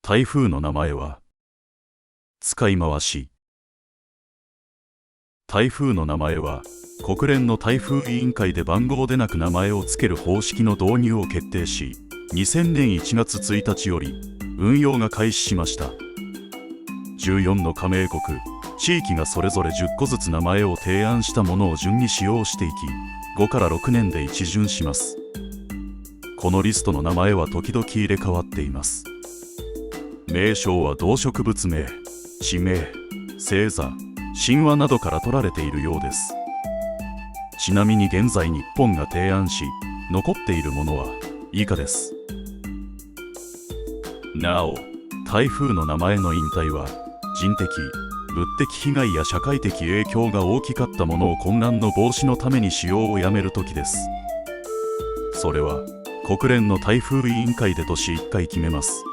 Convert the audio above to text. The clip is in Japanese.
台風の名前は使い回し。台風の名前は国連の台風委員会で番号でなく名前を付ける方式の導入を決定し、2000年1月1日より運用が開始しました。14の加盟国、地域がそれぞれ10個ずつ名前を提案したものを順に使用していき、5から6年で一巡します。このリストの名前は時々入れ替わっています。名称は動植物名、地名、星座、神話などから取られているようです。ちなみに現在日本が提案し、残っているものは以下です。なお、台風の名前の引退は人的、物的被害や社会的影響が大きかったものを混乱の防止のために使用をやめるときです。それは国連の台風委員会で年1回決めます。